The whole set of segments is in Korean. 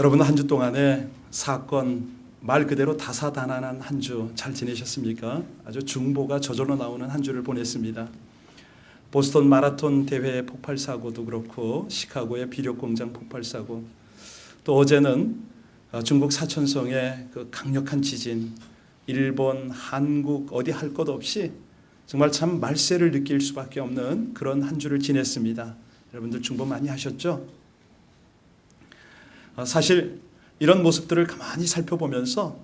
여러분 한 주 동안에 사건 말 그대로 다사다난한 한 주 잘 지내셨습니까? 아주 중보가 저절로 나오는 한 주를 보냈습니다. 보스턴 마라톤 대회 폭발 사고도 그렇고 시카고의 비료 공장 폭발 사고, 또 어제는 중국 사천성의 그 강력한 지진, 일본, 한국 어디 할 것 없이 정말 참 말세를 느낄 수밖에 없는 그런 한 주를 지냈습니다. 여러분들 중보 많이 하셨죠? 사실 이런 모습들을 가만히 살펴보면서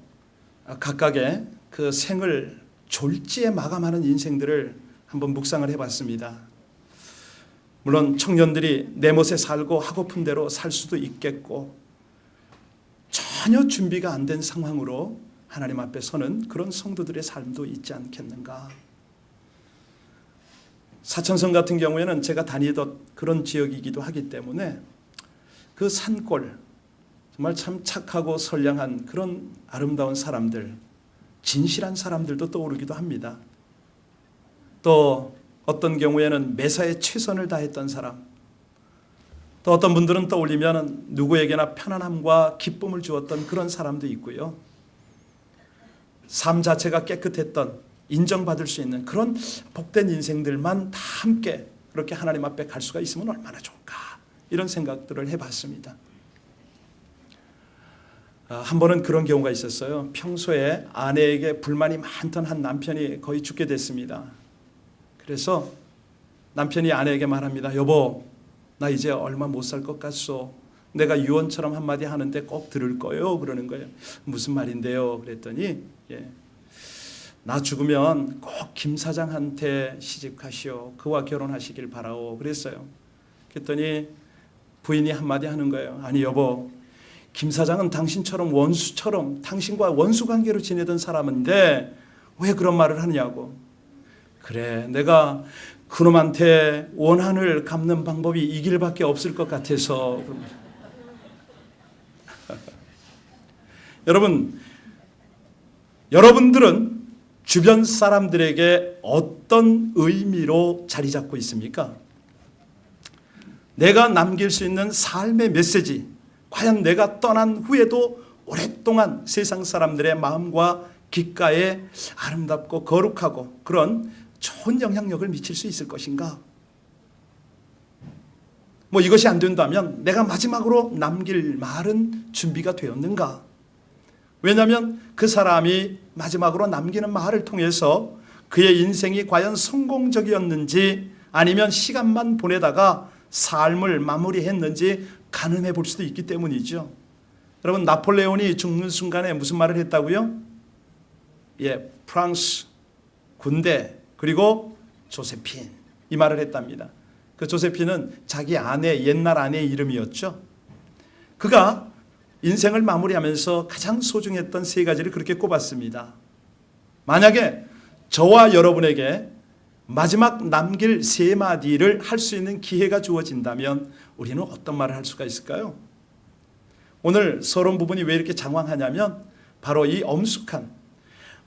각각의 그 생을 졸지에 마감하는 인생들을 한번 묵상을 해봤습니다. 물론 청년들이 내 멋에 살고 하고픈 대로 살 수도 있겠고, 전혀 준비가 안 된 상황으로 하나님 앞에 서는 그런 성도들의 삶도 있지 않겠는가. 사천성 같은 경우에는 제가 다니던 그런 지역이기도 하기 때문에 그 산골, 정말 참 착하고 선량한 그런 아름다운 사람들, 진실한 사람들도 떠오르기도 합니다. 또 어떤 경우에는 매사에 최선을 다했던 사람, 또 어떤 분들은 떠올리면 누구에게나 편안함과 기쁨을 주었던 그런 사람도 있고요. 삶 자체가 깨끗했던, 인정받을 수 있는 그런 복된 인생들만 다 함께 그렇게 하나님 앞에 갈 수가 있으면 얼마나 좋을까, 이런 생각들을 해봤습니다. 한 번은 그런 경우가 있었어요. 평소에 아내에게 불만이 많던 한 남편이 거의 죽게 됐습니다. 그래서 남편이 아내에게 말합니다. 여보, 나 이제 얼마 못 살 것 같소. 내가 유언처럼 한마디 하는데 꼭 들을 거예요. 그러는 거예요. 무슨 말인데요? 그랬더니 나 죽으면 꼭 김 사장한테 시집가시오. 그와 결혼하시길 바라오. 그랬어요. 그랬더니 부인이 한마디 하는 거예요. 아니 여보, 김 사장은 당신처럼 원수처럼 당신과 원수 관계로 지내던 사람인데 왜 그런 말을 하느냐고. 그래, 내가 그놈한테 원한을 갚는 방법이 이 길밖에 없을 것 같아서. 여러분들은 주변 사람들에게 어떤 의미로 자리 잡고 있습니까? 내가 남길 수 있는 삶의 메시지, 과연 내가 떠난 후에도 오랫동안 세상 사람들의 마음과 귓가에 아름답고 거룩하고 그런 좋은 영향력을 미칠 수 있을 것인가? 이것이 안 된다면 내가 마지막으로 남길 말은 준비가 되었는가? 왜냐하면 그 사람이 마지막으로 남기는 말을 통해서 그의 인생이 과연 성공적이었는지 아니면 시간만 보내다가 삶을 마무리했는지 가늠해 볼 수도 있기 때문이죠. 여러분, 나폴레온이 죽는 순간에 무슨 말을 했다고요? 프랑스 군대 그리고 조세핀, 이 말을 했답니다. 그 조세핀은 자기 아내, 옛날 아내의 이름이었죠. 그가 인생을 마무리하면서 가장 소중했던 세 가지를 그렇게 꼽았습니다. 만약에 저와 여러분에게 마지막 남길 세 마디를 할 수 있는 기회가 주어진다면 우리는 어떤 말을 할 수가 있을까요? 오늘 서론 부분이 왜 이렇게 장황하냐면 바로 이 엄숙한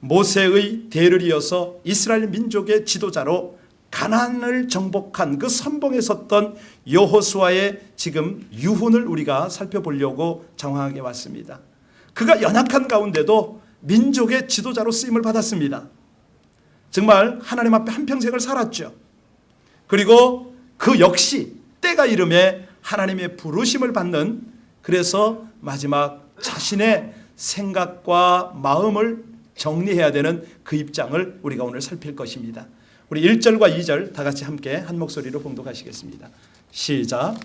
모세의 대를 이어서 이스라엘 민족의 지도자로 가나안을 정복한 그 선봉에 섰던 여호수아의 지금 유훈을 우리가 살펴보려고 장황하게 왔습니다. 그가 연약한 가운데도 민족의 지도자로 쓰임을 받았습니다. 정말 하나님 앞에 한평생을 살았죠. 그리고 그 역시 때가 이름에 하나님의 부르심을 받는, 그래서 마지막 자신의 생각과 마음을 정리해야 되는 그 입장을 우리가 오늘 살필 것입니다. 우리 1절과 2절 다 같이 함께 한 목소리로 봉독하시겠습니다. 시작.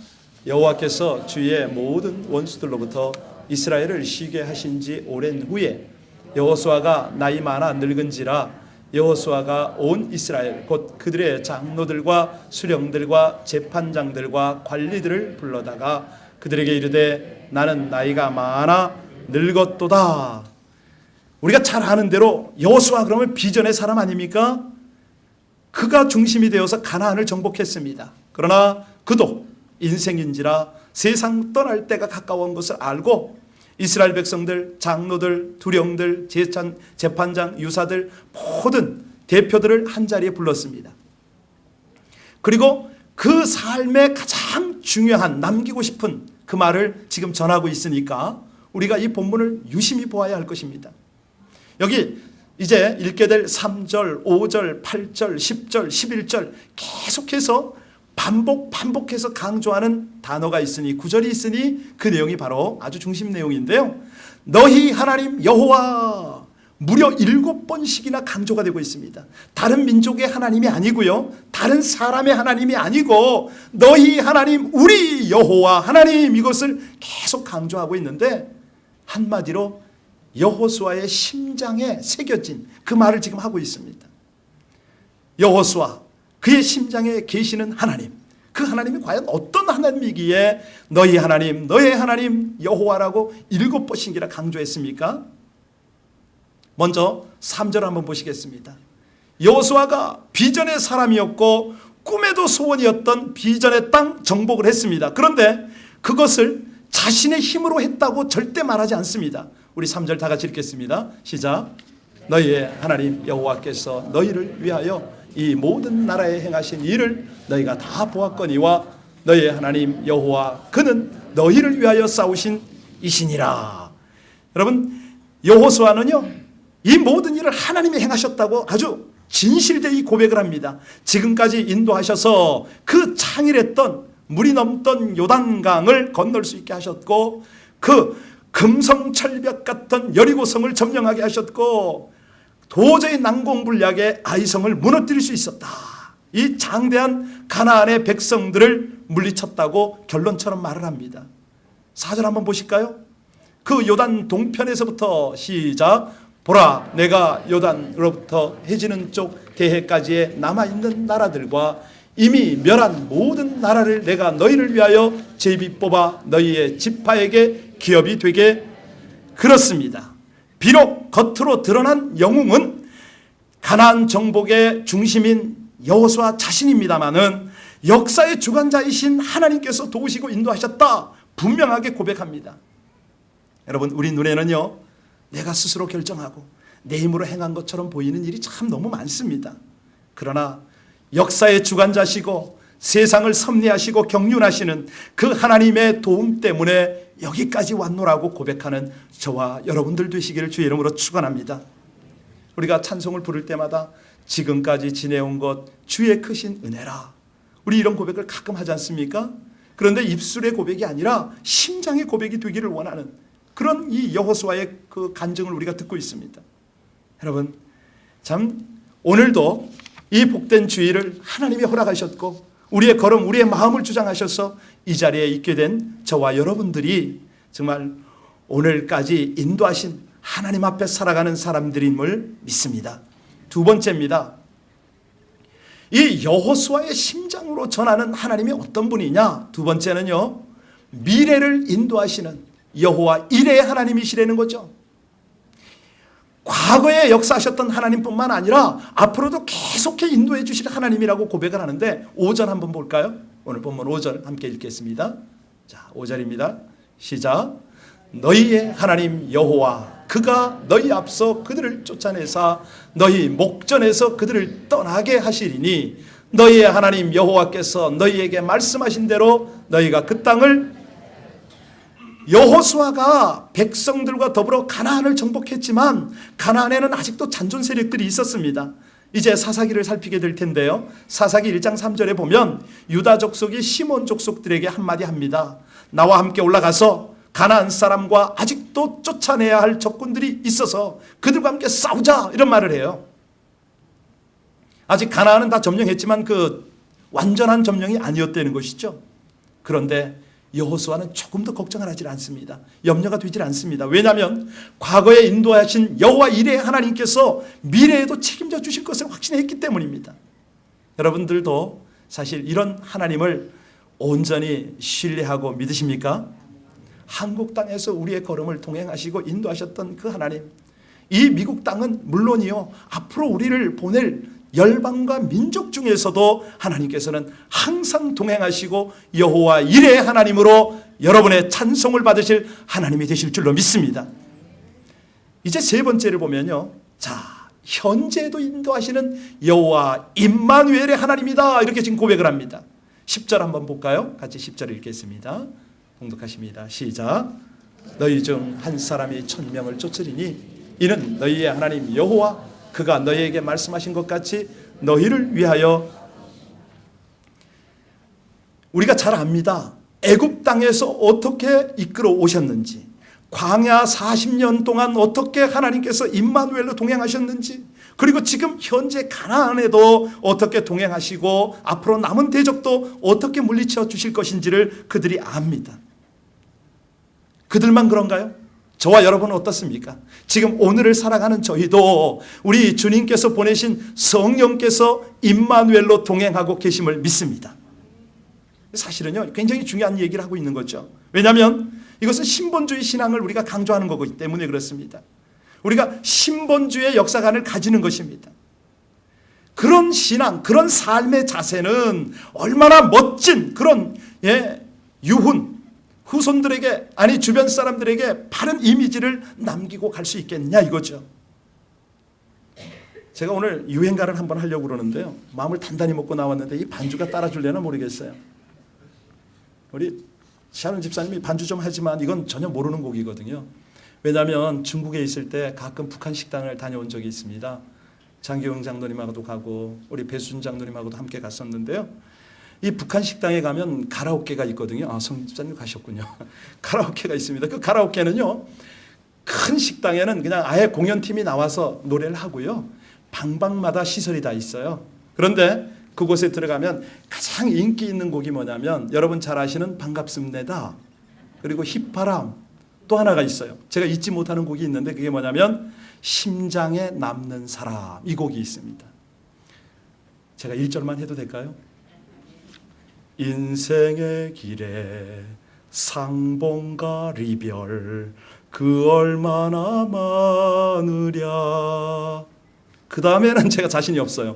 여호와께서 주의 모든 원수들로부터 이스라엘을 쉬게 하신 지 오랜 후에 여호수아가 나이 많아 늙은지라 여호수아가 온 이스라엘 곧 그들의 장로들과 수령들과 재판장들과 관리들을 불러다가 그들에게 이르되 나는 나이가 많아 늙었도다. 우리가 잘 아는 대로 여호수아 그러면 비전의 사람 아닙니까? 그가 중심이 되어서 가나안을 정복했습니다. 그러나 그도 인생인지라 세상 떠날 때가 가까운 것을 알고 이스라엘 백성들, 장로들, 두령들, 재판장, 유사들 모든 대표들을 한자리에 불렀습니다. 그리고 그 삶의 가장 중요한 남기고 싶은 그 말을 지금 전하고 있으니까 우리가 이 본문을 유심히 보아야 할 것입니다. 여기 이제 읽게 될 3절, 5절, 8절, 10절, 11절 계속해서 반복해서 강조하는 단어가 있으니, 구절이 있으니 그 내용이 바로 아주 중심 내용인데요. 너희 하나님 여호와 무려 7번씩이나 강조가 되고 있습니다. 다른 민족의 하나님이 아니고요, 다른 사람의 하나님이 아니고 너희 하나님 우리 여호와 하나님, 이것을 계속 강조하고 있는데 한마디로 여호수아의 심장에 새겨진 그 말을 지금 하고 있습니다. 여호수아, 그의 심장에 계시는 하나님, 그 하나님이 과연 어떤 하나님이기에 너희 하나님, 너의 하나님 여호와라고 7번씩이나 강조했습니까? 먼저 3절 한번 보시겠습니다. 여호수아가 비전의 사람이었고 꿈에도 소원이었던 비전의 땅 정복을 했습니다. 그런데 그것을 자신의 힘으로 했다고 절대 말하지 않습니다. 우리 3절 다 같이 읽겠습니다. 시작. 너희의 하나님 여호와께서 너희를 위하여 이 모든 나라에 행하신 일을 너희가 다 보았거니와 너희의 하나님 여호와 그는 너희를 위하여 싸우신 이시니라. 여러분, 여호수아는요 이 모든 일을 하나님이 행하셨다고 아주 진실되이 고백을 합니다. 지금까지 인도하셔서 그 창일했던 물이 넘던 요단강을 건널 수 있게 하셨고, 그 금성철벽 같은 여리고성을 점령하게 하셨고, 도저히 난공불락의 아이성을 무너뜨릴 수 있었다. 이 장대한 가나안의 백성들을 물리쳤다고 결론처럼 말을 합니다. 4절 한번 보실까요? 그 요단 동편에서부터 시작. 보라, 내가 요단으로부터 해지는 쪽 대해까지의 남아있는 나라들과 이미 멸한 모든 나라를 내가 너희를 위하여 제비 뽑아 너희의 지파에게 기업이 되게. 그렇습니다. 비록 겉으로 드러난 영웅은 가나안 정복의 중심인 여호수아 자신입니다마는 역사의 주관자이신 하나님께서 도우시고 인도하셨다 분명하게 고백합니다. 여러분, 우리 눈에는요 내가 스스로 결정하고 내 힘으로 행한 것처럼 보이는 일이 참 너무 많습니다. 그러나 역사의 주관자시고 세상을 섭리하시고 경륜하시는 그 하나님의 도움 때문에 여기까지 왔노라고 고백하는 저와 여러분들 되시기를 주의 이름으로 축원합니다. 우리가 찬송을 부를 때마다 지금까지 지내온 것 주의 크신 은혜라, 우리 이런 고백을 가끔 하지 않습니까? 그런데 입술의 고백이 아니라 심장의 고백이 되기를 원하는 그런 이 여호수아의 그 간증을 우리가 듣고 있습니다. 여러분, 참 오늘도 이 복된 주일을 하나님이 허락하셨고 우리의 걸음, 우리의 마음을 주장하셔서 이 자리에 있게 된 저와 여러분들이 정말 오늘까지 인도하신 하나님 앞에 살아가는 사람들임을 믿습니다. 두 번째입니다. 이 여호수아의 심장으로 전하는 하나님이 어떤 분이냐? 두 번째는요, 미래를 인도하시는 여호와 이레의 하나님이시라는 거죠. 과거에 역사하셨던 하나님뿐만 아니라 앞으로도 계속해 인도해 주실 하나님이라고 고백을 하는데 5절 한번 볼까요? 오늘 본문 5절 함께 읽겠습니다. 자, 5절입니다. 시작. 너희의 하나님 여호와 그가 너희 앞서 그들을 쫓아내사 너희 목전에서 그들을 떠나게 하시리니 너희의 하나님 여호와께서 너희에게 말씀하신 대로 너희가 그 땅을. 여호수아가 백성들과 더불어 가나안을 정복했지만 가나안에는 아직도 잔존 세력들이 있었습니다. 이제 사사기를 살피게 될 텐데요, 사사기 1장 3절에 보면 유다 족속이 시몬 족속들에게 한마디 합니다. 나와 함께 올라가서 가나안 사람과 아직도 쫓아내야 할 적군들이 있어서 그들과 함께 싸우자, 이런 말을 해요. 아직 가나안은 다 점령했지만 그 완전한 점령이 아니었다는 것이죠. 그런데 여호수아는 조금 더 걱정을 하지 않습니다. 염려가 되질 않습니다. 왜냐하면 과거에 인도하신 여호와 이레의 하나님께서 미래에도 책임져 주실 것을 확신했기 때문입니다. 여러분들도 사실 이런 하나님을 온전히 신뢰하고 믿으십니까? 한국 땅에서 우리의 걸음을 동행하시고 인도하셨던 그 하나님, 이 미국 땅은 물론이요, 앞으로 우리를 보낼 열방과 민족 중에서도 하나님께서는 항상 동행하시고 여호와 이레의 하나님으로 여러분의 찬송을 받으실 하나님이 되실 줄로 믿습니다. 이제 세 번째를 보면요, 자, 현재도 인도하시는 여호와 임마누엘의 하나님이다, 이렇게 지금 고백을 합니다. 10절 한번 볼까요? 같이 10절 읽겠습니다. 봉독하십니다. 시작. 너희 중 한 사람이 1000명을 쫓으리니 이는 너희의 하나님 여호와 그가 너희에게 말씀하신 것 같이 너희를 위하여. 우리가 잘 압니다. 애굽 땅에서 어떻게 이끌어 오셨는지, 광야 40년 동안 어떻게 하나님께서 임마누엘로 동행하셨는지, 그리고 지금 현재 가나안에도 어떻게 동행하시고 앞으로 남은 대적도 어떻게 물리쳐 주실 것인지를 그들이 압니다. 그들만 그런가요? 저와 여러분은 어떻습니까? 지금 오늘을 살아가는 저희도 우리 주님께서 보내신 성령께서 임마누엘로 동행하고 계심을 믿습니다. 사실은요, 굉장히 중요한 얘기를 하고 있는 거죠. 왜냐하면 이것은 신본주의 신앙을 우리가 강조하는 거기 때문에 그렇습니다. 우리가 신본주의 역사관을 가지는 것입니다. 그런 신앙, 그런 삶의 자세는 얼마나 멋진 그런 유훈, 후손들에게, 아니 주변 사람들에게 바른 이미지를 남기고 갈 수 있겠냐 이거죠. 제가 오늘 유행가를 한번 하려고 그러는데요, 마음을 단단히 먹고 나왔는데 이 반주가 따라줄려나 모르겠어요. 우리 샤론 집사님이 반주 좀 하지만 이건 전혀 모르는 곡이거든요. 왜냐하면 중국에 있을 때 가끔 북한 식당을 다녀온 적이 있습니다. 장기용 장로님하고도 가고 우리 배순 장로님하고도 함께 갔었는데요. 이 북한 식당에 가면 가라오케가 있거든요. 아, 성 집사님 가셨군요. 가라오케가 있습니다. 그 가라오케는요, 큰 식당에는 그냥 아예 공연팀이 나와서 노래를 하고요, 방방마다 시설이 다 있어요. 그런데 그곳에 들어가면 가장 인기 있는 곡이 뭐냐면 여러분 잘 아시는 반갑습니다, 그리고 휘파람, 또 하나가 있어요. 제가 잊지 못하는 곡이 있는데 그게 뭐냐면 심장에 남는 사람, 이 곡이 있습니다. 제가 1절만 해도 될까요? 인생의 길에 상봉과 리별 그 얼마나 많으랴. 그 다음에는 제가 자신이 없어요.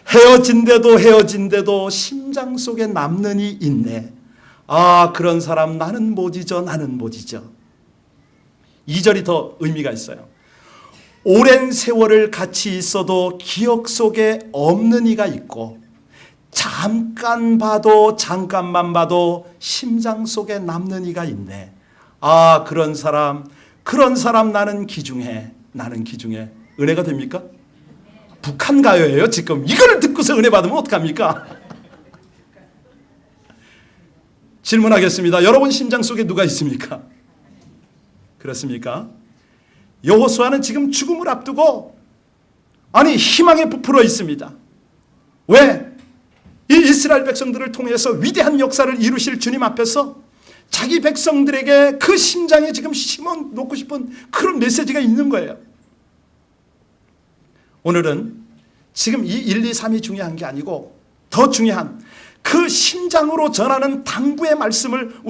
헤어진데도 심장 속에 남는 이 있네. 아, 그런 사람 나는 못 잊어, 나는 못 잊어. 2절이 더 의미가 있어요. 오랜 세월을 같이 있어도 기억 속에 없는 이가 있고 잠깐만 봐도 심장 속에 남는 이가 있네. 아, 그런 사람 나는 기중해. 은혜가 됩니까? 북한 가요예요 지금. 이걸 듣고서 은혜 받으면 어떡합니까? 질문하겠습니다. 여러분 심장 속에 누가 있습니까? 그렇습니까? 여호수아는 지금 죽음을 앞두고 희망에 부풀어 있습니다. 왜? 이 이스라엘 백성들을 통해서 위대한 역사를 이루실 주님 앞에서 자기 백성들에게 그 심장에 지금 심어놓고 싶은 그런 메시지가 있는 거예요. 오늘은 지금 이 1, 2, 3이 중요한 게 아니고 더 중요한 그 심장으로 전하는 당부의 말씀을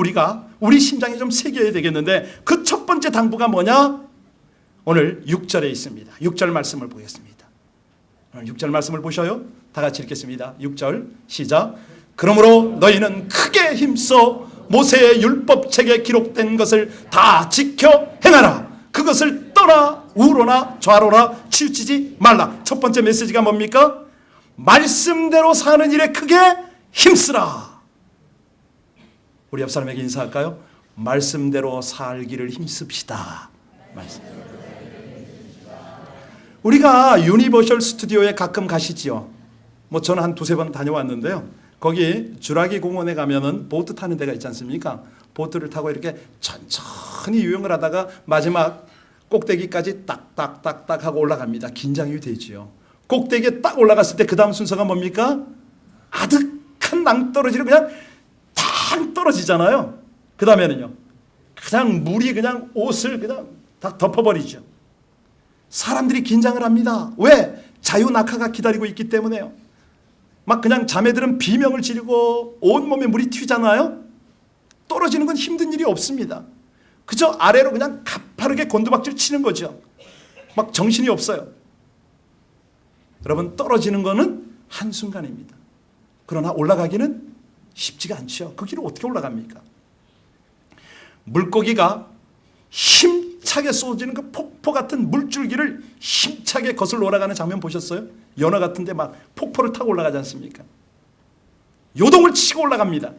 우리 심장에 좀 새겨야 되겠는데, 그 첫 번째 당부가 뭐냐? 오늘 6절에 있습니다. 6절 말씀을 보겠습니다. 오늘 6절 말씀을 보셔요. 다 같이 읽겠습니다. 6절 시작. 그러므로 너희는 크게 힘써 모세의 율법책에 기록된 것을 다 지켜 행하라. 그것을 떠나 우로나 좌로나 치우치지 말라. 첫 번째 메시지가 뭡니까? 말씀대로 사는 일에 크게 힘쓰라. 우리 옆 사람에게 인사할까요? 말씀대로 살기를 힘씁시다. 우리가 유니버셜 스튜디오에 가끔 가시지요. 저는 한 두세 번 다녀왔는데요. 거기 주라기 공원에 가면은 보트 타는 데가 있지 않습니까? 보트를 타고 이렇게 천천히 유영을 하다가 마지막 꼭대기까지 딱딱딱딱 하고 올라갑니다. 긴장이 되지요. 꼭대기에 딱 올라갔을 때 그 다음 순서가 뭡니까? 아득한 낭떠러지로 그냥 탕 떨어지잖아요. 그 다음에는요, 그냥 물이 그냥 옷을 그냥 다 덮어버리죠. 사람들이 긴장을 합니다. 왜? 자유낙하가 기다리고 있기 때문에요. 막 그냥 자매들은 비명을 지르고 온몸에 물이 튀잖아요. 떨어지는 건 힘든 일이 없습니다. 그저 아래로 그냥 가파르게 곤두박질 치는 거죠. 막 정신이 없어요. 여러분, 떨어지는 거는 한순간입니다. 그러나 올라가기는 쉽지가 않죠. 그 길을 어떻게 올라갑니까? 물고기가 힘차게 쏟아지는 그 폭포 같은 물줄기를 힘차게 거슬러 올라가는 장면 보셨어요? 연어 같은데 막 폭포를 타고 올라가지 않습니까? 요동을 치고 올라갑니다.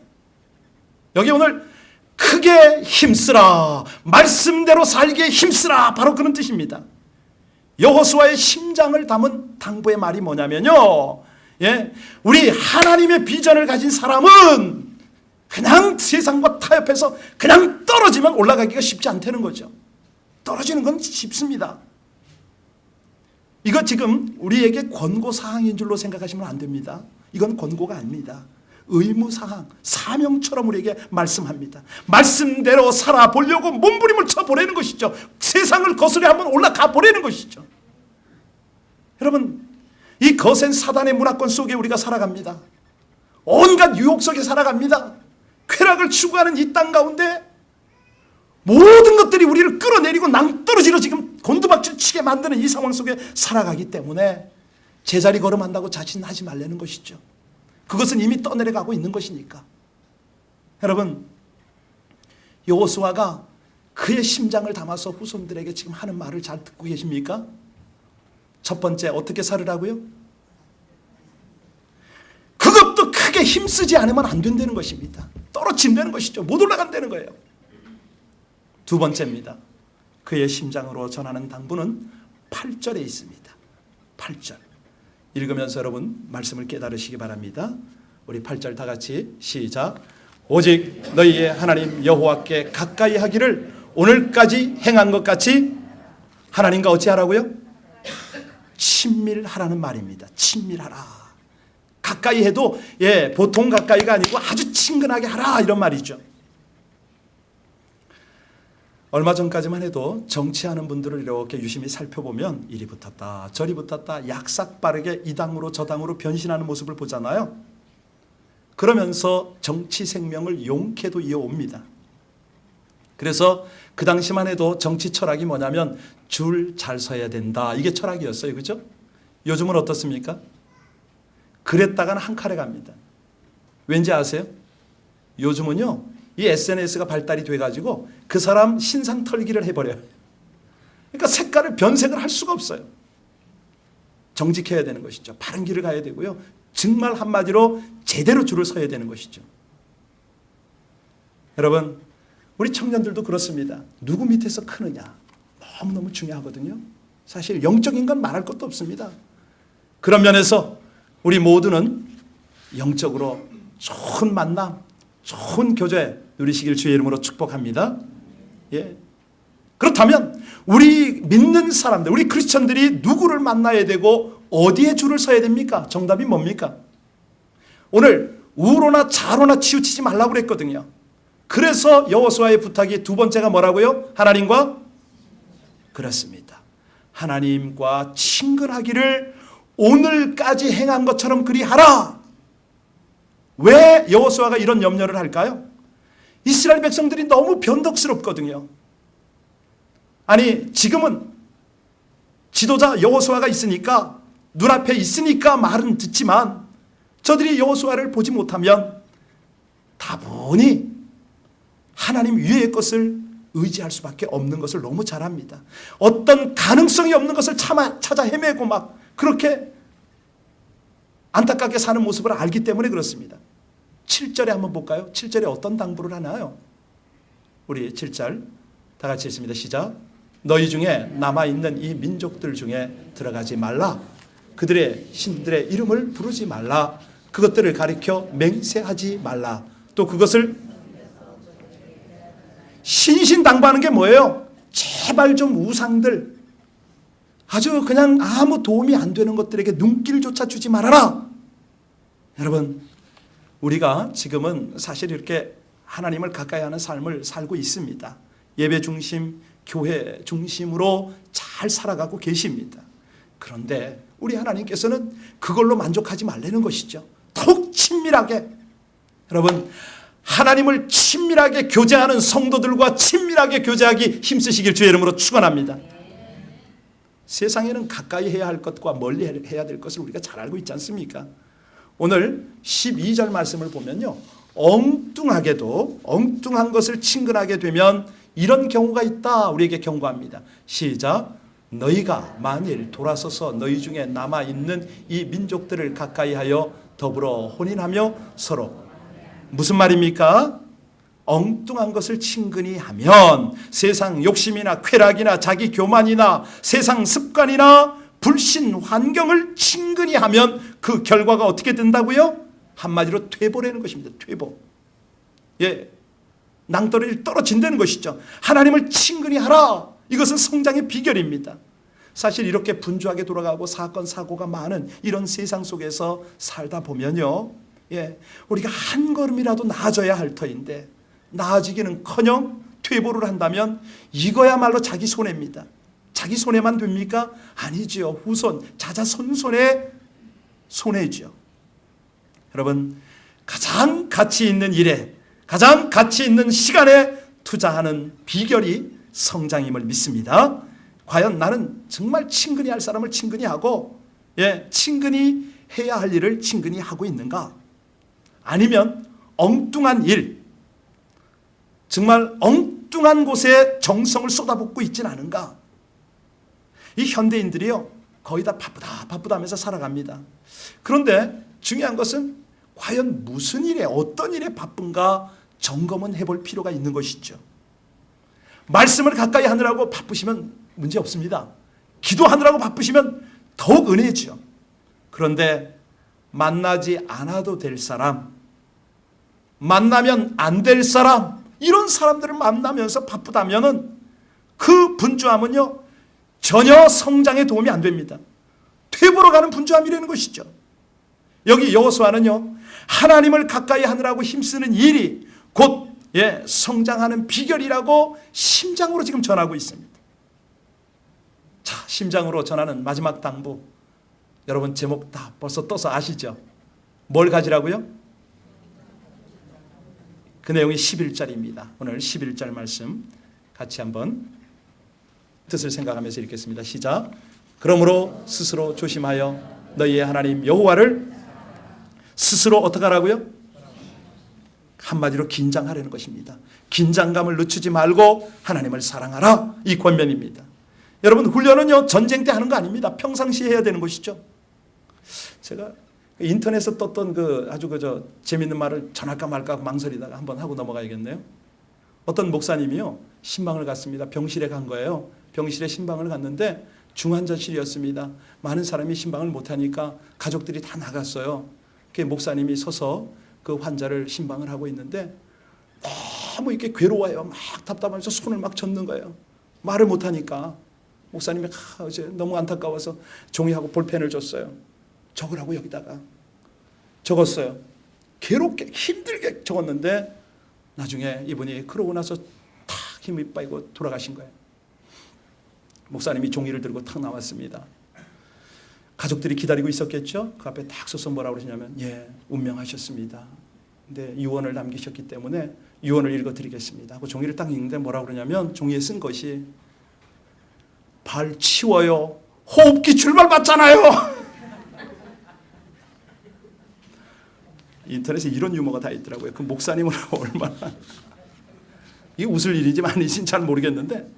여기 오늘 큰 크게 힘쓰라. 말씀대로 살기에 힘쓰라. 바로 그런 뜻입니다. 여호수아의 심장을 담은 당부의 말이 뭐냐면요, 우리 하나님의 비전을 가진 사람은 그냥 세상과 타협해서 그냥 떨어지면 올라가기가 쉽지 않다는 거죠. 떨어지는 건 쉽습니다. 이거 지금 우리에게 권고사항인 줄로 생각하시면 안 됩니다. 이건 권고가 아닙니다. 의무사항, 사명처럼 우리에게 말씀합니다. 말씀대로 살아보려고 몸부림을 쳐보내는 것이죠. 세상을 거스려 한번 올라가 보내는 것이죠. 여러분, 이 거센 사단의 문화권 속에 우리가 살아갑니다. 온갖 유혹 속에 살아갑니다. 쾌락을 추구하는 이 땅 가운데 모든 것들이 우리를 끌어내리고 낭떠러지로 지금 곤두박질 치게 만드는 이 상황 속에 살아가기 때문에 제자리 걸음한다고 자신하지 말라는 것이죠. 그것은 이미 떠내려가고 있는 것이니까. 여러분, 여호수아가 그의 심장을 담아서 후손들에게 지금 하는 말을 잘 듣고 계십니까? 첫 번째, 어떻게 살으라고요? 그것도 크게 힘쓰지 않으면 안 된다는 것입니다. 떨어진다는 것이죠. 못 올라간다는 거예요. 두 번째입니다. 그의 심장으로 전하는 당부는 8절에 있습니다. 8절. 읽으면서 여러분 말씀을 깨달으시기 바랍니다. 우리 8절 다 같이 시작. 오직 너희의 하나님 여호와께 가까이 하기를 오늘까지 행한 것 같이 하나님과 어찌하라고요? 친밀하라는 말입니다. 친밀하라. 가까이 해도 보통 가까이가 아니고 아주 친근하게 하라, 이런 말이죠. 얼마 전까지만 해도 정치하는 분들을 이렇게 유심히 살펴보면 이리 붙었다 저리 붙었다 약삭 빠르게 이 당으로 저 당으로 변신하는 모습을 보잖아요. 그러면서 정치 생명을 용케도 이어옵니다. 그래서 그 당시만 해도 정치 철학이 뭐냐면 줄 잘 서야 된다, 이게 철학이었어요. 그죠? 요즘은 어떻습니까? 그랬다가는 한 칼에 갑니다. 왠지 아세요? 요즘은요, 이 SNS가 발달이 돼가지고 그 사람 신상 털기를 해버려요. 그러니까 색깔을 변색을 할 수가 없어요. 정직해야 되는 것이죠. 바른 길을 가야 되고요. 정말 한마디로 제대로 줄을 서야 되는 것이죠. 여러분, 우리 청년들도 그렇습니다. 누구 밑에서 크느냐 너무너무 중요하거든요. 사실 영적인 건 말할 것도 없습니다. 그런 면에서 우리 모두는 영적으로 좋은 만남, 좋은 교제 누리시길 주의 이름으로 축복합니다. 그렇다면 우리 믿는 사람들, 우리 크리스천들이 누구를 만나야 되고 어디에 줄을 서야 됩니까? 정답이 뭡니까? 오늘 우로나 좌로나 치우치지 말라고 그랬거든요. 그래서 여호수아의 부탁이 두 번째가 뭐라고요? 하나님과, 그렇습니다, 하나님과 친근하기를 오늘까지 행한 것처럼 그리하라. 왜 여호수아가 이런 염려를 할까요? 이스라엘 백성들이 너무 변덕스럽거든요. 아니, 지금은 지도자 여호수아가 있으니까, 눈앞에 있으니까 말은 듣지만 저들이 여호수아를 보지 못하면 다분히 하나님 위의 것을 의지할 수밖에 없는 것을 너무 잘 압니다. 어떤 가능성이 없는 것을 찾아 헤매고 막 그렇게 안타깝게 사는 모습을 알기 때문에 그렇습니다. 7절에 한번 볼까요? 7절에 어떤 당부를 하나요? 우리 7절 다 같이 읽습니다. 시작. 너희 중에 남아있는 이 민족들 중에 들어가지 말라. 그들의 신들의 이름을 부르지 말라. 그것들을 가리켜 맹세하지 말라. 또 그것을 신신당부하는 게 뭐예요? 제발 좀 우상들, 아주 그냥 아무 도움이 안 되는 것들에게 눈길조차 주지 말아라. 여러분, 우리가 지금은 사실 이렇게 하나님을 가까이 하는 삶을 살고 있습니다. 예배 중심, 교회 중심으로 잘 살아가고 계십니다. 그런데 우리 하나님께서는 그걸로 만족하지 말라는 것이죠. 더욱 친밀하게, 여러분, 하나님을 친밀하게 교제하는 성도들과 친밀하게 교제하기 힘쓰시길 주의 이름으로 축원합니다. 세상에는 가까이 해야 할 것과 멀리 해야 될 것을 우리가 잘 알고 있지 않습니까? 오늘 12절 말씀을 보면요, 엉뚱하게도 엉뚱한 것을 친근하게 되면 이런 경우가 있다 우리에게 경고합니다. 시작. 너희가 만일 돌아서서 너희 중에 남아있는 이 민족들을 가까이 하여 더불어 혼인하며 서로, 무슨 말입니까? 엉뚱한 것을 친근히 하면 세상 욕심이나 쾌락이나 자기 교만이나 세상 습관이나 불신 환경을 친근히 하면 그 결과가 어떻게 된다고요? 한마디로 퇴보라는 것입니다. 퇴보. 예, 낭떠러지 떨어진다는 것이죠. 하나님을 친근히 하라. 이것은 성장의 비결입니다. 사실 이렇게 분주하게 돌아가고 사건 사고가 많은 이런 세상 속에서 살다 보면요, 예, 우리가 한 걸음이라도 나아져야 할 터인데 나아지기는커녕 퇴보를 한다면 이거야말로 자기 손해입니다. 자기 손해만 됩니까? 아니지요. 후손, 자자손손의 손해죠. 여러분, 가장 가치 있는 일에, 가장 가치 있는 시간에 투자하는 비결이 성장임을 믿습니다. 과연 나는 정말 친근히 할 사람을 친근히 하고, 예, 친근히 해야 할 일을 친근히 하고 있는가? 아니면 엉뚱한 일, 정말 엉뚱한 곳에 정성을 쏟아붓고 있지는 않은가? 이 현대인들이요, 거의 다 바쁘다 하면서 살아갑니다. 그런데 중요한 것은 과연 무슨 일에, 어떤 일에 바쁜가 점검은 해볼 필요가 있는 것이죠. 말씀을 가까이 하느라고 바쁘시면 문제 없습니다. 기도하느라고 바쁘시면 더욱 은혜죠. 그런데 만나지 않아도 될 사람, 만나면 안 될 사람, 이런 사람들을 만나면서 바쁘다면은 그 분주함은요, 전혀 성장에 도움이 안 됩니다. 퇴보로 가는 분주함이라는 것이죠. 여기 여호수아는요, 하나님을 가까이 하느라고 힘쓰는 일이 곧, 예, 성장하는 비결이라고 심장으로 지금 전하고 있습니다. 자, 심장으로 전하는 마지막 당부, 여러분 제목 다 벌써 떠서 아시죠? 뭘 가지라고요? 그 내용이 11절입니다. 오늘 11절 말씀 같이 한번 뜻을 생각하면서 읽겠습니다. 시작. 그러므로 스스로 조심하여 너희의 하나님 여호와를 스스로 어떻게 하라고요? 한마디로 긴장하라는 것입니다. 긴장감을 늦추지 말고 하나님을 사랑하라, 이 권면입니다. 여러분, 훈련은요, 전쟁 때 하는 거 아닙니다. 평상시에 해야 되는 것이죠. 제가 인터넷에 떴던 아주 재밌는 말을 전할까 말까 망설이다가 한번 하고 넘어가야겠네요. 어떤 목사님이요, 신방을 갔습니다. 병실에 간 거예요. 병실에 신방을 갔는데 중환자실이었습니다. 많은 사람이 신방을 못하니까 가족들이 다 나갔어요. 목사님이 서서 그 환자를 신방을 하고 있는데 너무 이렇게 괴로워요. 막 답답하면서 손을 막 젓는 거예요. 말을 못하니까. 목사님이 이제 너무 안타까워서 종이하고 볼펜을 줬어요. 적으라고 여기다가 적었어요. 괴롭게 힘들게 적었는데 나중에 이분이 그러고 나서 탁 힘이 빠지고 돌아가신 거예요. 목사님이 종이를 들고 탁 나왔습니다. 가족들이 기다리고 있었겠죠. 그 앞에 딱 서서 뭐라고 그러시냐면, 예, 운명하셨습니다. 근데 유언을 남기셨기 때문에 유언을 읽어드리겠습니다 하고 종이를 딱 읽는데 뭐라고 그러냐면, 종이에 쓴 것이 발 치워요. 호흡기 출발 받잖아요. 인터넷에 이런 유머가 다 있더라고요. 그 목사님은 얼마나 이게 웃을 일인지 아닌지는 잘 모르겠는데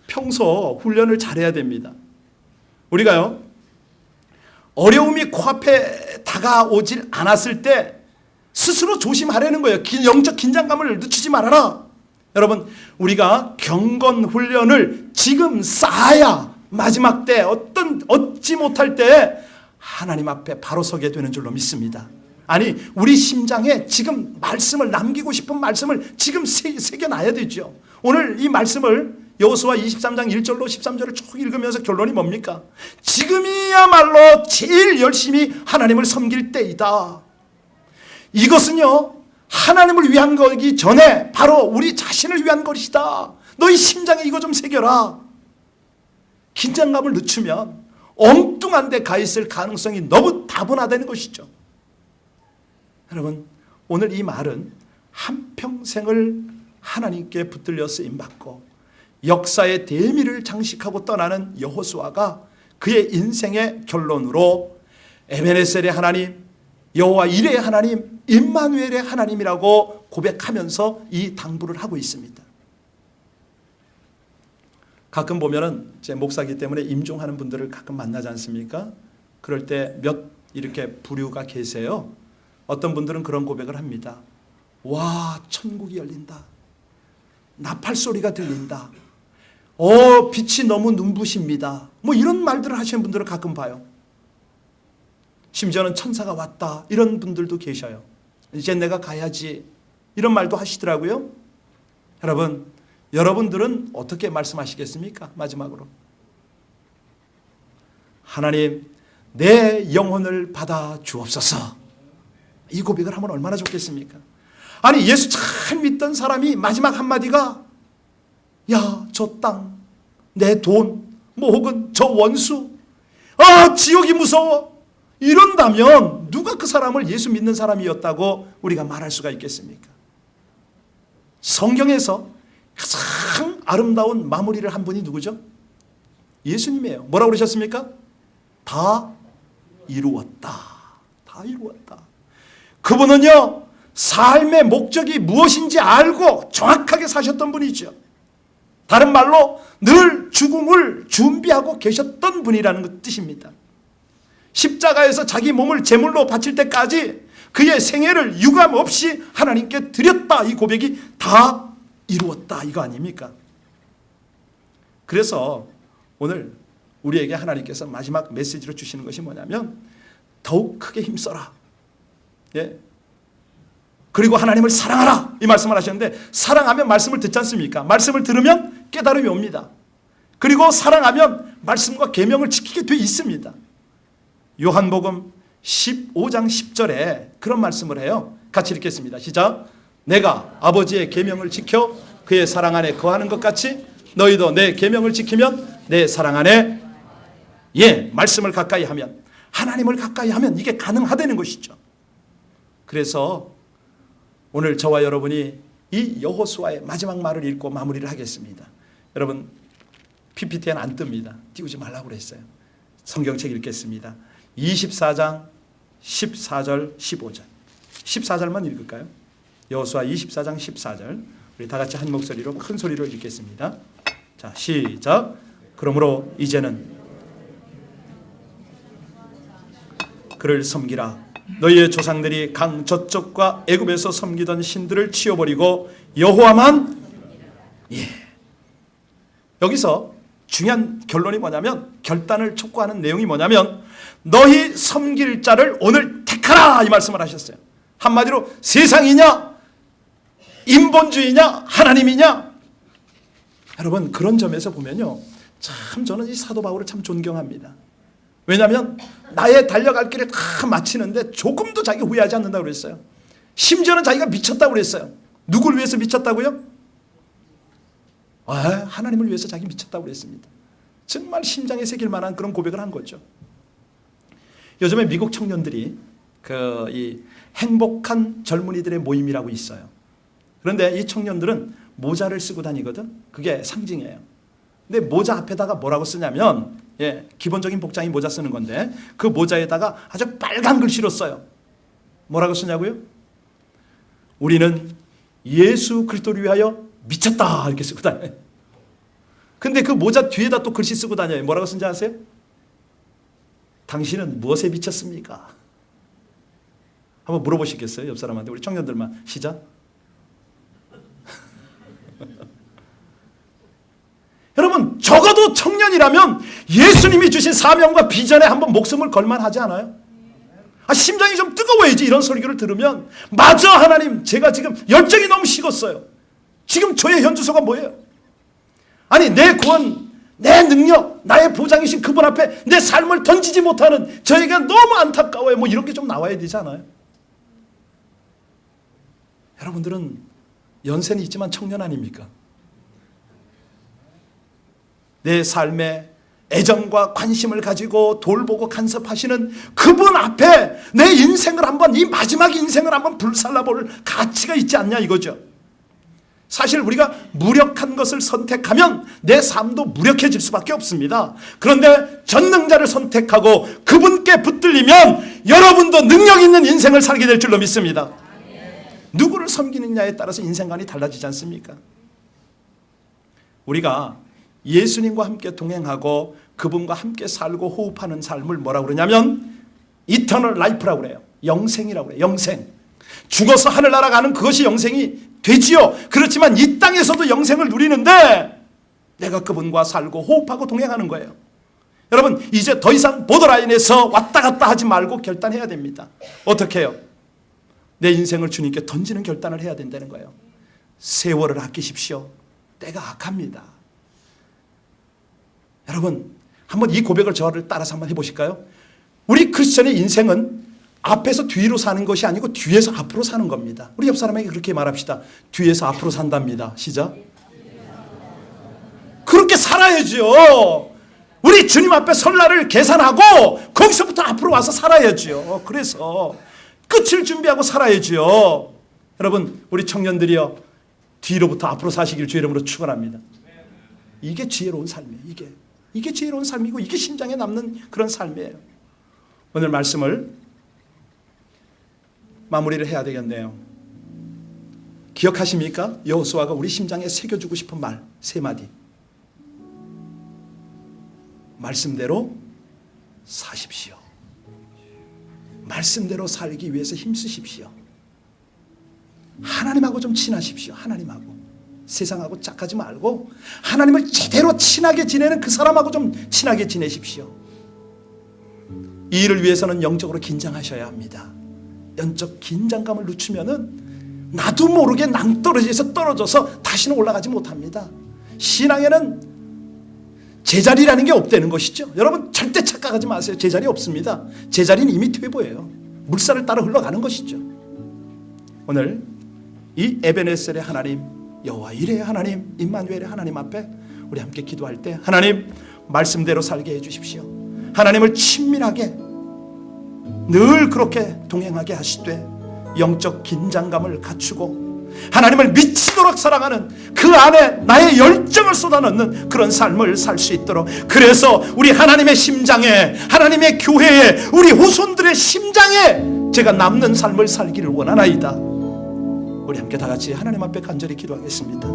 평소 훈련을 잘해야 됩니다. 우리가요, 어려움이 코앞에 다가오질 않았을 때 스스로 조심하라는 거예요. 영적 긴장감을 늦추지 말아라. 여러분, 우리가 경건 훈련을 지금 쌓아야 마지막 때 얻지 못할 때 하나님 앞에 바로 서게 되는 줄로 믿습니다. 아니, 우리 심장에 지금 말씀을, 남기고 싶은 말씀을 지금 새겨놔야 되죠. 오늘 이 말씀을 여호수아 23장 1절로 13절을 쭉 읽으면서 결론이 뭡니까? 지금이야말로 제일 열심히 하나님을 섬길 때이다. 이것은요, 하나님을 위한 거기 전에 바로 우리 자신을 위한 것이다. 너희 심장에 이거 좀 새겨라. 긴장감을 늦추면 엉뚱한 데 가 있을 가능성이 너무 다분하다는 것이죠. 여러분, 오늘 이 말은 한평생을 하나님께 붙들려 쓰임받고 역사의 대미를 장식하고 떠나는 여호수아가 그의 인생의 결론으로 에베네셀의 하나님, 여호와 이레의 하나님, 임마누엘의 하나님이라고 고백하면서 이 당부를 하고 있습니다. 가끔 보면은 제 목사기 때문에 임종하는 분들을 가끔 만나지 않습니까? 그럴 때 몇 이렇게 부류가 계세요. 어떤 분들은 그런 고백을 합니다. 와, 천국이 열린다. 나팔 소리가 들린다. 빛이 너무 눈부십니다. 뭐 이런 말들을 하시는 분들을 가끔 봐요. 심지어는 천사가 왔다. 이런 분들도 계셔요. 이제 내가 가야지. 이런 말도 하시더라고요. 여러분, 여러분들은 어떻게 말씀하시겠습니까? 마지막으로. 하나님, 내 영혼을 받아 주옵소서. 이 고백을 하면 얼마나 좋겠습니까? 아니, 예수 잘 믿던 사람이 마지막 한마디가 야, 저 땅, 내 돈, 뭐 혹은 저 원수, 지옥이 무서워. 이런다면 누가 그 사람을 예수 믿는 사람이었다고 우리가 말할 수가 있겠습니까? 성경에서 가장 아름다운 마무리를 한 분이 누구죠? 예수님이에요. 뭐라고 그러셨습니까? 다 이루었다. 다 이루었다. 그분은요, 삶의 목적이 무엇인지 알고 정확하게 사셨던 분이죠. 다른 말로 늘 죽음을 준비하고 계셨던 분이라는 뜻입니다. 십자가에서 자기 몸을 제물로 바칠 때까지 그의 생애를 유감 없이 하나님께 드렸다. 이 고백이 다 이루었다. 이거 아닙니까? 그래서 오늘 우리에게 하나님께서 마지막 메시지로 주시는 것이 뭐냐면 더욱 크게 힘써라. 예. 그리고 하나님을 사랑하라. 이 말씀을 하셨는데, 사랑하면 말씀을 듣지 않습니까? 말씀을 들으면 깨달음이 옵니다. 그리고 사랑하면 말씀과 계명을 지키게 돼 있습니다. 요한복음 15장 10절에 그런 말씀을 해요. 같이 읽겠습니다. 시작. 내가 아버지의 계명을 지켜 그의 사랑 안에 거하는 것 같이 너희도 내 계명을 지키면 내 사랑 안에 말씀을 가까이 하면, 하나님을 가까이 하면 이게 가능하다는 것이죠. 그래서 오늘 저와 여러분이 이 여호수아의 마지막 말을 읽고 마무리를 하겠습니다. 여러분, PPT에는 안 뜹니다. 띄우지 말라고 그랬어요. 성경책 읽겠습니다. 24장 14절 15절 14절만 읽을까요? 여호수아 24장 14절 우리 다 같이 한 목소리로 큰 소리로 읽겠습니다. 자, 시작. 그러므로 이제는 그를 섬기라. 너희의 조상들이 강 저쪽과 애굽에서 섬기던 신들을 치워버리고 여호와만. 여기서 중요한 결론이 뭐냐면, 결단을 촉구하는 내용이 뭐냐면, 너희 섬길 자를 오늘 택하라. 이 말씀을 하셨어요. 한마디로 세상이냐 인본주의냐 하나님이냐. 여러분, 그런 점에서 보면요, 참 저는 이 사도 바울을 참 존경합니다. 왜냐하면 나의 달려갈 길을 다 마치는데 조금도 자기가 후회하지 않는다고 그랬어요. 심지어는 자기가 미쳤다고 그랬어요. 누굴 위해서 미쳤다고요? 하나님을 위해서 자기 미쳤다고 그랬습니다. 정말 심장에 새길 만한 그런 고백을 한 거죠. 요즘에 미국 청년들이 이 행복한 젊은이들의 모임이라고 있어요. 그런데 이 청년들은 모자를 쓰고 다니거든. 그게 상징이에요. 근데 모자 앞에다가 뭐라고 쓰냐면, 기본적인 복장이 모자 쓰는 건데 그 모자에다가 아주 빨간 글씨로 써요. 뭐라고 쓰냐고요? 우리는 예수 그리스도를 위하여 미쳤다. 이렇게 쓰고 다녀요. 근데 그 모자 뒤에다 또 글씨 쓰고 다녀요. 뭐라고 쓴지 아세요? 당신은 무엇에 미쳤습니까? 한번 물어보시겠어요? 옆 사람한테. 우리 청년들만. 시작. 여러분, 적어도 청년이라면 예수님이 주신 사명과 비전에 한번 목숨을 걸만하지 않아요? 심장이 좀 뜨거워야지. 이런 설교를 들으면 맞아, 하나님, 제가 지금 열정이 너무 식었어요. 지금 저의 현주소가 뭐예요? 아니, 내 구원, 내 능력, 나의 보장이신 그분 앞에 내 삶을 던지지 못하는 저에게 너무 안타까워요. 뭐 이런 게 좀 나와야 되지 않아요? 여러분들은 연세는 있지만 청년 아닙니까? 내 삶에 애정과 관심을 가지고 돌보고 간섭하시는 그분 앞에 내 인생을 한번, 이 마지막 인생을 한번 불살라볼 가치가 있지 않냐 이거죠. 사실 우리가 무력한 것을 선택하면 내 삶도 무력해질 수밖에 없습니다. 그런데 전능자를 선택하고 그분께 붙들리면 여러분도 능력 있는 인생을 살게 될 줄로 믿습니다. 누구를 섬기느냐에 따라서 인생관이 달라지지 않습니까? 우리가 예수님과 함께 동행하고 그분과 함께 살고 호흡하는 삶을 뭐라고 그러냐면 이터널 라이프라고 그래요. 영생이라고 그래요. 영생. 죽어서 하늘나라 가는 그것이 영생이 되지요. 그렇지만 이 땅에서도 영생을 누리는데 내가 그분과 살고 호흡하고 동행하는 거예요. 여러분, 이제 더 이상 보더라인에서 왔다 갔다 하지 말고 결단해야 됩니다. 어떻게 해요? 내 인생을 주님께 던지는 결단을 해야 된다는 거예요. 세월을 아끼십시오. 때가 악합니다. 여러분, 한번 이 고백을 저를 따라서 한번 해보실까요? 우리 크리스천의 인생은 앞에서 뒤로 사는 것이 아니고 뒤에서 앞으로 사는 겁니다. 우리 옆 사람에게 그렇게 말합시다. 뒤에서 앞으로 산답니다. 시작. 그렇게 살아야죠. 우리 주님 앞에 설날을 계산하고 거기서부터 앞으로 와서 살아야죠. 그래서 끝을 준비하고 살아야죠. 여러분, 우리 청년들이요, 뒤로부터 앞으로 사시길 주의 이름으로 축원합니다. 이게 지혜로운 삶이에요. 이게 지혜로운 삶이고 이게 심장에 남는 그런 삶이에요. 오늘 말씀을 마무리를 해야 되겠네요. 기억하십니까? 여호수아가 우리 심장에 새겨주고 싶은 말 세 마디. 말씀대로 사십시오. 말씀대로 살기 위해서 힘쓰십시오. 하나님하고 좀 친하십시오. 하나님하고. 세상하고 짝하지 말고 하나님을 제대로 친하게 지내는 그 사람하고 좀 친하게 지내십시오. 이 일을 위해서는 영적으로 긴장하셔야 합니다. 영적 긴장감을 늦추면은 나도 모르게 낭떠러지에서 떨어져서 다시는 올라가지 못합니다. 신앙에는 제자리라는 게 없다는 것이죠. 여러분, 절대 착각하지 마세요. 제자리 없습니다. 제자리는 이미 퇴보예요. 물살을 따라 흘러가는 것이죠. 오늘 이 에베네셀의 하나님, 여호와 이레의 하나님, 임마누엘의 하나님 앞에 우리 함께 기도할 때 하나님 말씀대로 살게 해주십시오. 하나님을 친밀하게 늘 그렇게 동행하게 하시되 영적 긴장감을 갖추고 하나님을 미치도록 사랑하는 그 안에 나의 열정을 쏟아넣는 그런 삶을 살 수 있도록, 그래서 우리 하나님의 심장에, 하나님의 교회에, 우리 후손들의 심장에 제가 남는 삶을 살기를 원하나이다. 우리 함께 다 같이 하나님 앞에 간절히 기도하겠습니다.